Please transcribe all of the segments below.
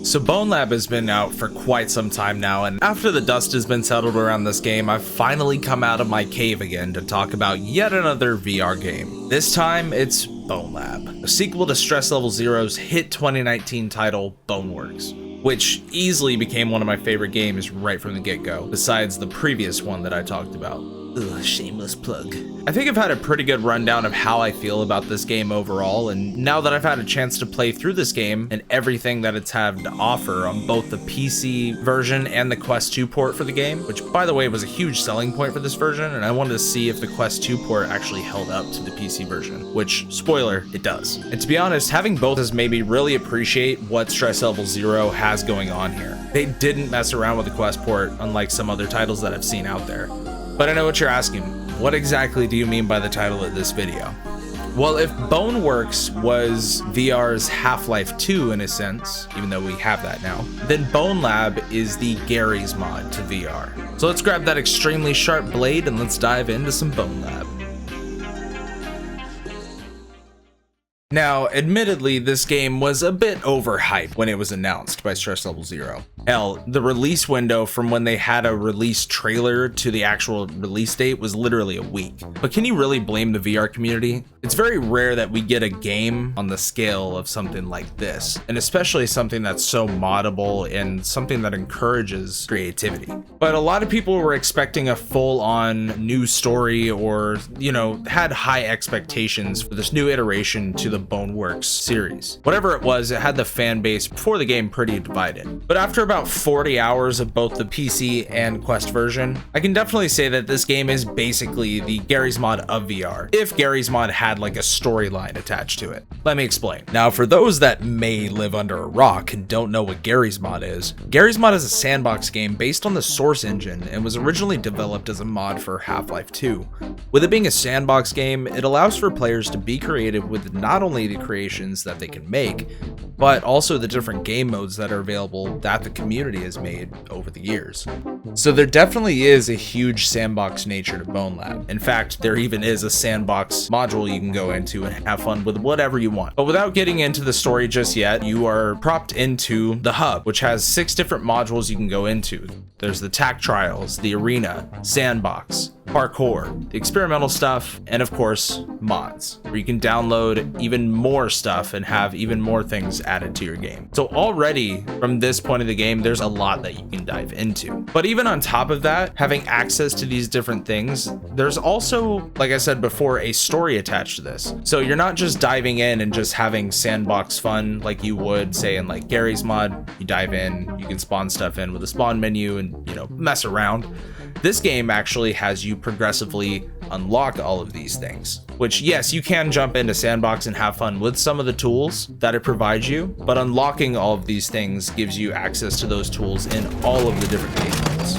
So Bonelab has been out for quite some time now, and after the dust has been settled around this game, I've finally come out of my cave again to talk about yet another VR game. This time, it's Bonelab, a sequel to Stress Level Zero's hit 2019 title, BoneWorks, which easily became one of my favorite games right from the get-go, besides the previous one that I talked about. Ugh, shameless plug. I think I've had a pretty good rundown of how I feel about this game overall, and now that I've had a chance to play through this game and everything that it's had to offer on both the PC version and the Quest 2 port for the game, which by the way was a huge selling point for this version, and I wanted to see if the Quest 2 port actually held up to the PC version, which, spoiler, it does. And to be honest, having both has made me really appreciate what Stress Level Zero has going on here. They didn't mess around with the Quest port, unlike some other titles that I've seen out there. But I know what you're asking. What exactly do you mean by the title of this video? Well, if BoneWorks was VR's Half-Life 2 in a sense, even though we have that now, then Bonelab is the Garry's mod to VR. So let's grab that extremely sharp blade and let's dive into some Bonelab. Now, admittedly, this game was a bit overhyped when it was announced by Stress Level Zero. Hell, the release window from when they had a release trailer to the actual release date was literally a week. But can you really blame the VR community? It's very rare that we get a game on the scale of something like this, and especially something that's so moddable and something that encourages creativity. But a lot of people were expecting a full-on new story or, had high expectations for this new iteration to the BoneWorks series. Whatever it was, it had the fan base before the game pretty divided. But after about 40 hours of both the PC and Quest version, I can definitely say that this game is basically the Garry's mod of VR, if Garry's mod had like a storyline attached to it. Let me explain. Now, for those that may live under a rock and don't know what Garry's mod is a sandbox game based on the Source engine and was originally developed as a mod for Half-Life 2. With it being a sandbox game, it allows for players to be creative with not only the creations that they can make, but also the different game modes that are available that the community has made over the years. So there definitely is a huge sandbox nature to Bonelab. In fact, there even is a sandbox module you can go into and have fun with whatever you want. But without getting into the story just yet, you are propped into the hub, which has 6 different modules you can go into. There's the TAC trials, the arena, sandbox, parkour, the experimental stuff, and of course, mods, where you can download even more stuff and have even more things added to your game. So already, from this point of the game, there's a lot that you can dive into. But even on top of that, having access to these different things, there's also, like I said before, a story attached to this. So you're not just diving in and just having sandbox fun like you would, say, in like Garry's mod. You dive in, you can spawn stuff in with a spawn menu and, mess around. This game actually has you progressively unlock all of these things, which yes, you can jump into sandbox and have fun with some of the tools that it provides you, but unlocking all of these things gives you access to those tools in all of the different game modes.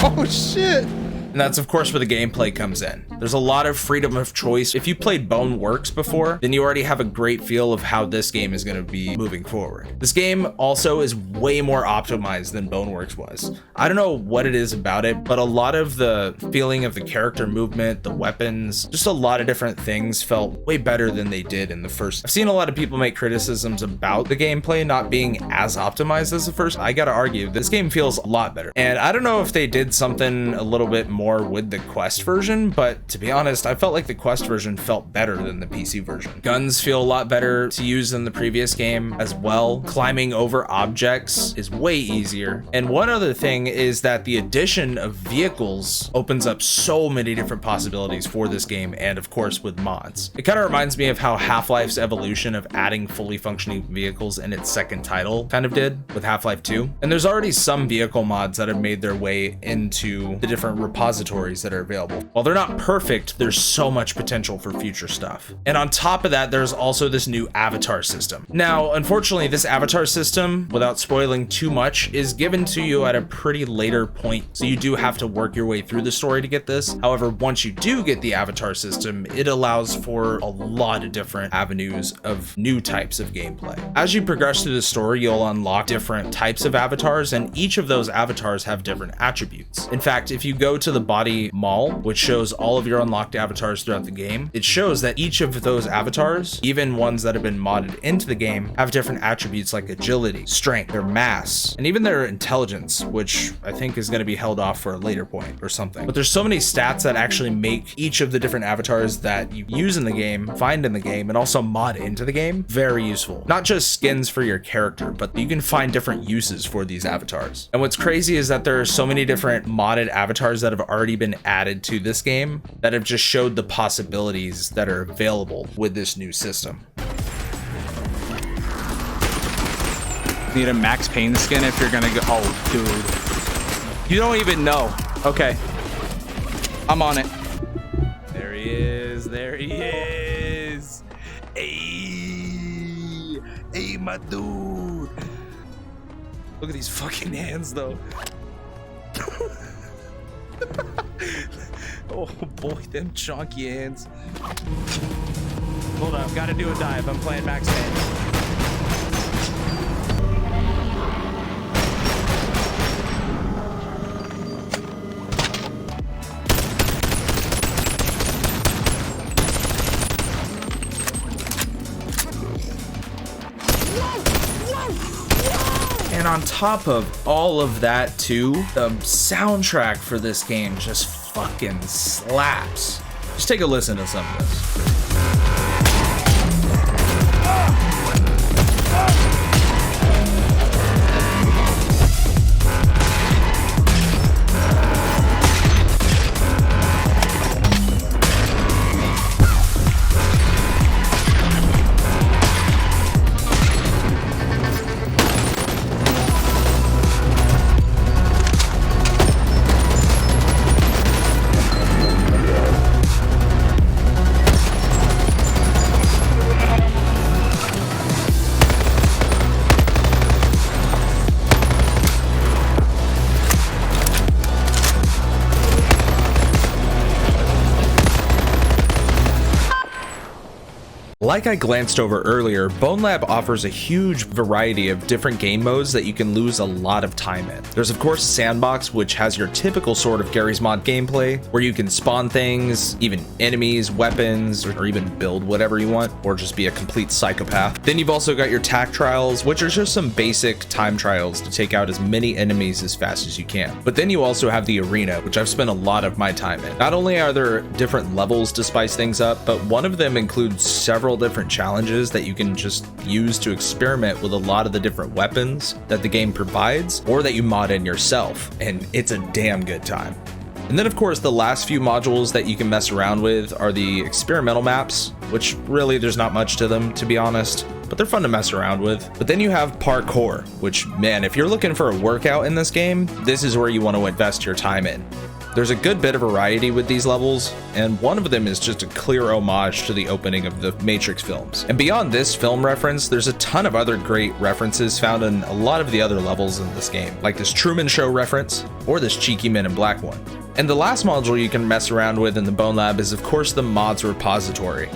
Oh shit! And that's of course where the gameplay comes in. There's a lot of freedom of choice. If you played BoneWorks before, then you already have a great feel of how this game is going to be moving forward. This game also is way more optimized than BoneWorks was. I don't know what it is about it, but a lot of the feeling of the character movement, the weapons, just a lot of different things felt way better than they did in the first. I've seen a lot of people make criticisms about the gameplay not being as optimized as the first. I gotta argue, this game feels a lot better. And I don't know if they did something a little bit more with the Quest version, but to be honest, I felt like the Quest version felt better than the PC version. Guns feel a lot better to use than the previous game as well. Climbing over objects is way easier. And one other thing is that the addition of vehicles opens up so many different possibilities for this game, and of course with mods. It kind of reminds me of how Half-Life's evolution of adding fully functioning vehicles in its second title kind of did with Half-Life 2. And there's already some vehicle mods that have made their way into the different repositories that are available. While they're not perfect, there's so much potential for future stuff. And on top of that, there's also this new avatar system. Now, unfortunately, this avatar system, without spoiling too much, is given to you at a pretty later point. So you do have to work your way through the story to get this. However, once you do get the avatar system, it allows for a lot of different avenues of new types of gameplay. As you progress through the story, you'll unlock different types of avatars, and each of those avatars have different attributes. In fact, if you go to the the body mall, which shows all of your unlocked avatars throughout the game, it shows that each of those avatars, even ones that have been modded into the game, have different attributes like agility, strength, their mass, and even their intelligence, which I think is going to be held off for a later point or something. But there's so many stats that actually make each of the different avatars that you use in the game, find in the game, and also mod into the game very useful. Not just skins for your character, but you can find different uses for these avatars. And what's crazy is that there are so many different modded avatars that have already been added to this game that have just showed the possibilities that are available with this new system. Need a Max Payne skin if you're gonna go. Oh, dude. You don't even know. Okay. I'm on it. There he is. There he is. Hey. Hey, my dude. Look at these fucking hands, though. Oh, boy, them chunky hands. Hold on. I've got to do a dive. I'm playing Max Payne. And on top of all of that too, the soundtrack for this game just fucking slaps. Just take a listen to some of this. Like I glanced over earlier, Bonelab offers a huge variety of different game modes that you can lose a lot of time in. There's of course Sandbox, which has your typical sort of Garry's Mod gameplay, where you can spawn things, even enemies, weapons, or even build whatever you want, or just be a complete psychopath. Then you've also got your tac trials, which are just some basic time trials to take out as many enemies as fast as you can. But then you also have the arena, which I've spent a lot of my time in. Not only are there different levels to spice things up, but one of them includes several different challenges that you can just use to experiment with a lot of the different weapons that the game provides or that you mod in yourself, and it's a damn good time. And then of course the last few modules that you can mess around with are the experimental maps, which really there's not much to them, to be honest, but they're fun to mess around with. But then you have parkour, which, man, if you're looking for a workout in this game, this is where you want to invest your time in. There's a good bit of variety with these levels, and one of them is just a clear homage to the opening of the Matrix films. And beyond this film reference, there's a ton of other great references found in a lot of the other levels in this game, like this Truman Show reference, or this cheeky Men in Black one. And the last module you can mess around with in the Bonelab is of course the mods repository,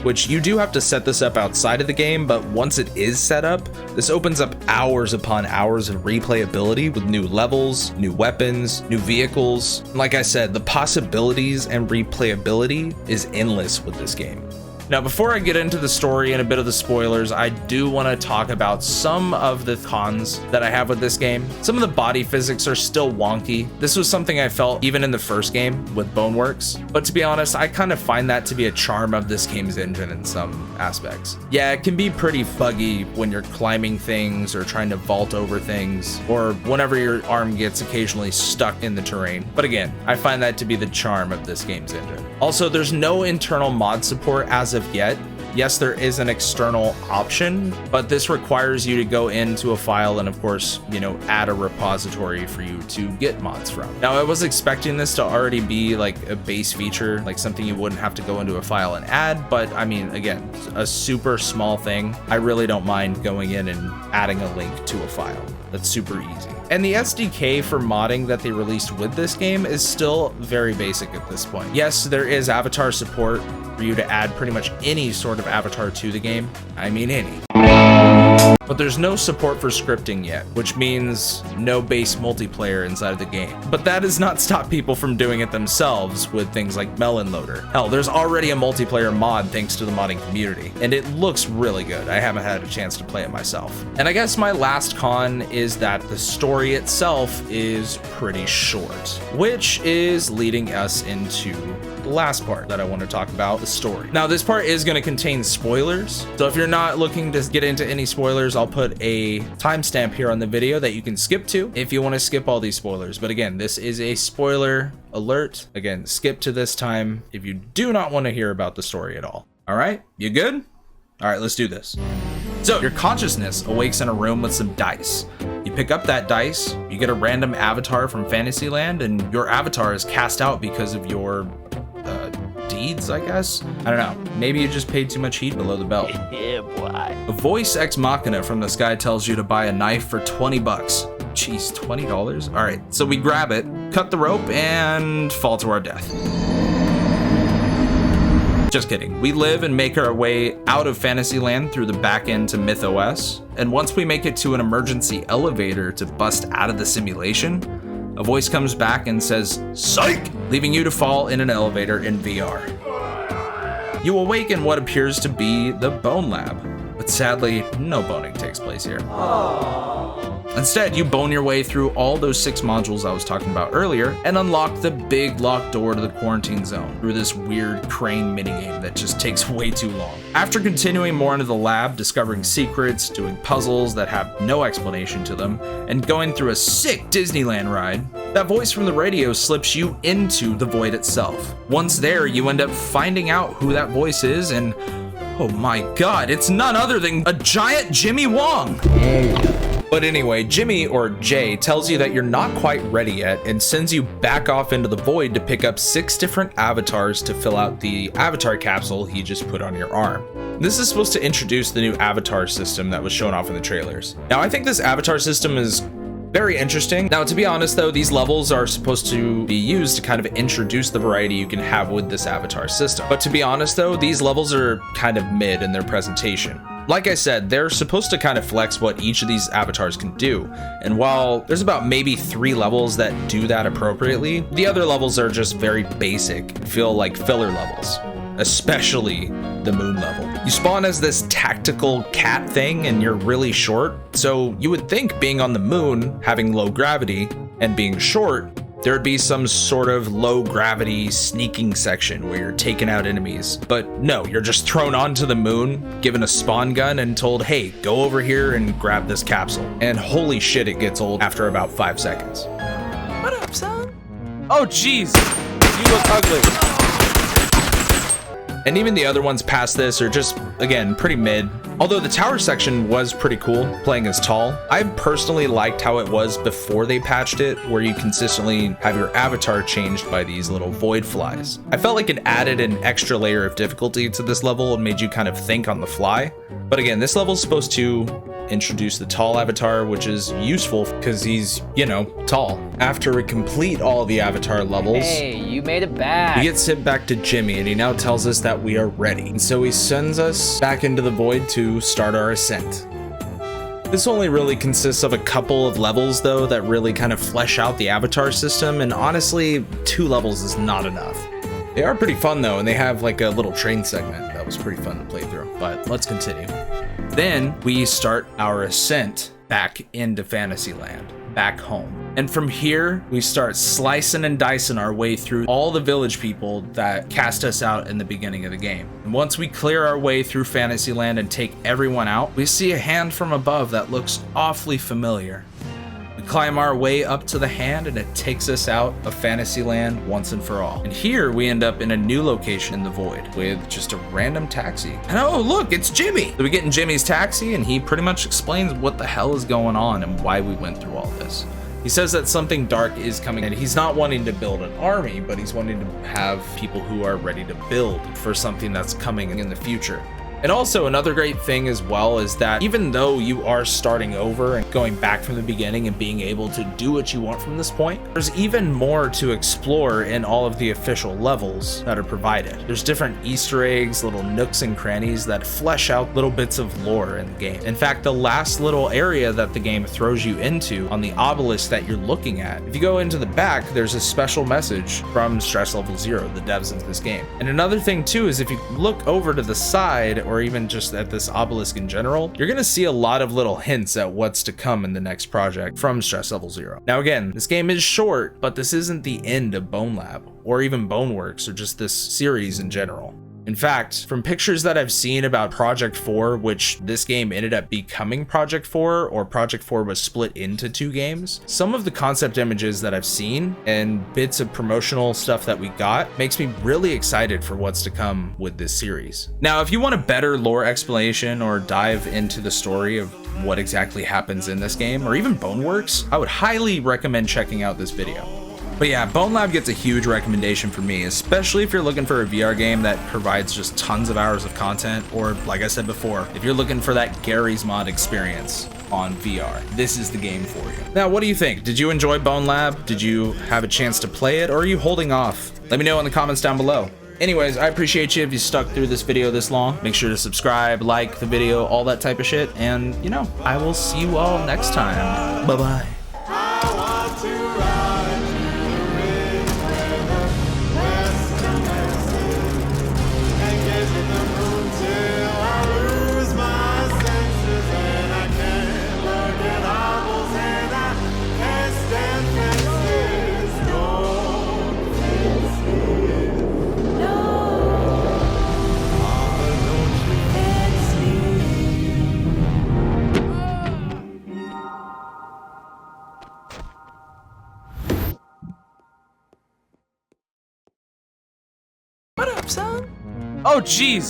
which you do have to set this up outside of the game, but once it is set up, this opens up hours upon hours of replayability with new levels, new weapons, new vehicles. And like I said, the possibilities and replayability is endless with this game. Now, before I get into the story and a bit of the spoilers, I do want to talk about some of the cons that I have with this game. Some of the body physics are still wonky. This was something I felt even in the first game with BoneWorks, but to be honest, I kind of find that to be a charm of this game's engine in some aspects. Yeah, it can be pretty buggy when you're climbing things or trying to vault over things, or whenever your arm gets occasionally stuck in the terrain. But again, I find that to be the charm of this game's engine. Also, there's no internal mod support as of yet. Yes, there is an external option, but this requires you to go into a file and of course, add a repository for you to get mods from. Now, I was expecting this to already be like a base feature, like something you wouldn't have to go into a file and add, but I mean, again, a super small thing. I really don't mind going in and adding a link to a file. That's super easy. And the SDK for modding that they released with this game is still very basic at this point. Yes, there is avatar support for you to add pretty much any sort of avatar to the game. I mean, any. But there's no support for scripting yet, which means no base multiplayer inside of the game. But that does not stop people from doing it themselves with things like Melon Loader. Hell, there's already a multiplayer mod thanks to the modding community, and it looks really good. I haven't had a chance to play it myself. And I guess my last con is that the story itself is pretty short, which is leading us into the last part that I want to talk about, the story. Now, this part is going to contain spoilers, so if you're not looking to get into any spoilers, I'll put a timestamp here on the video that you can skip to if you want to skip all these spoilers. But again, this is a spoiler alert. Again, skip to this time if you do not want to hear about the story at all. All right, you good? All right, let's do this. So your consciousness awakes in a room with some dice. You pick up that dice, you get a random avatar from Fantasyland, and your avatar is cast out because of your deeds, I guess? I don't know. Maybe you just paid too much heat below the belt. Yeah, boy. A voice ex machina from the sky tells you to buy a knife for 20 bucks. Jeez, $20? All right, so we grab it, cut the rope, and fall to our death. Just kidding. We live and make our way out of Fantasyland through the back end to MythOS. And once we make it to an emergency elevator to bust out of the simulation, a voice comes back and says, "Psych!" leaving you to fall in an elevator in VR. You awake in what appears to be the Bonelab, but sadly, no boning takes place here. Instead, you bone your way through all those 6 modules I was talking about earlier and unlock the big locked door to the quarantine zone through this weird crane minigame that just takes way too long. After continuing more into the lab, discovering secrets, doing puzzles that have no explanation to them, and going through a sick Disneyland ride, that voice from the radio slips you into the void itself. Once there, you end up finding out who that voice is, and oh my god, it's none other than a giant Jimmy Wong! But anyway, Jimmy, or Jay, tells you that you're not quite ready yet and sends you back off into the void to pick up 6 different avatars to fill out the avatar capsule he just put on your arm. This is supposed to introduce the new avatar system that was shown off in the trailers. Now, I think this avatar system is very interesting. Now, to be honest though, these levels are supposed to be used to kind of introduce the variety you can have with this avatar system. But to be honest though, these levels are kind of mid in their presentation. Like I said, they're supposed to kind of flex what each of these avatars can do. And while there's about maybe 3 levels that do that appropriately, the other levels are just very basic, feel like filler levels, especially the moon level. You spawn as this tactical cat thing and you're really short. So you would think being on the moon, having low gravity, and being short, there'd be some sort of low gravity sneaking section where you're taking out enemies. But no, you're just thrown onto the moon, given a spawn gun, and told, hey, go over here and grab this capsule. And holy shit, it gets old after about 5 seconds. What up, son? Oh, jeez. You look ugly. And even the other ones past this are just, again, pretty mid. Although the tower section was pretty cool, playing as Tall. I personally liked how it was before they patched it, where you consistently have your avatar changed by these little void flies. I felt like it added an extra layer of difficulty to this level and made you kind of think on the fly. But again, this level is supposed to introduce the Tall avatar, which is useful because he's, you know, tall. After we complete all the avatar levels, Hey, you made it back. we get sent back to Jimmy, and he now tells us that we are ready. And so he sends us back into the void to start our ascent. This only really consists of a couple of levels though that really kind of flesh out the avatar system, and honestly, 2 levels is not enough. They are pretty fun though, and they have like a little train segment that was pretty fun to play through, but let's continue. Then we start our ascent back into Fantasyland, back home. And from here, we start slicing and dicing our way through all the village people that cast us out in the beginning of the game. And once we clear our way through Fantasyland and take everyone out, we see a hand from above that looks awfully familiar. We climb our way up to the hand and it takes us out of Fantasyland once and for all. And here we end up in a new location in the void with just a random taxi. And oh look, it's Jimmy! So we get in Jimmy's taxi and he pretty much explains what the hell is going on and why we went through all this. He says that something dark is coming and he's not wanting to build an army, but he's wanting to have people who are ready to build for something that's coming in the future. And also another great thing as well is that even though you are starting over and going back from the beginning and being able to do what you want from this point, there's even more to explore in all of the official levels that are provided. There's different Easter eggs, little nooks and crannies that flesh out little bits of lore in the game. In fact, the last little area that the game throws you into on the obelisk that you're looking at, if you go into the back, there's a special message from Stress Level 0, the devs of this game. And another thing too is if you look over to the side or even just at this obelisk in general, you're gonna see a lot of little hints at what's to come in the next project from Stress Level 0. Now again, this game is short, but this isn't the end of Bonelab or even BoneWorks or just this series in general. In fact, from pictures that I've seen about Project 4, which this game ended up becoming Project 4, or Project 4 was split into 2 games, some of the concept images that I've seen and bits of promotional stuff that we got makes me really excited for what's to come with this series. Now, if you want a better lore explanation or dive into the story of what exactly happens in this game, or even BoneWorks, I would highly recommend checking out this video. But yeah, Bonelab gets a huge recommendation for me, especially if you're looking for a VR game that provides just tons of hours of content, or like I said before, if you're looking for that Garry's Mod experience on VR, this is the game for you. Now, what do you think? Did you enjoy Bonelab? Did you have a chance to play it, or are you holding off? Let me know in the comments down below. Anyways, I appreciate you if you stuck through this video this long. Make sure to subscribe, like the video, all that type of shit, and you know, I will see you all next time. Bye-bye. What up, son? Oh, jeez.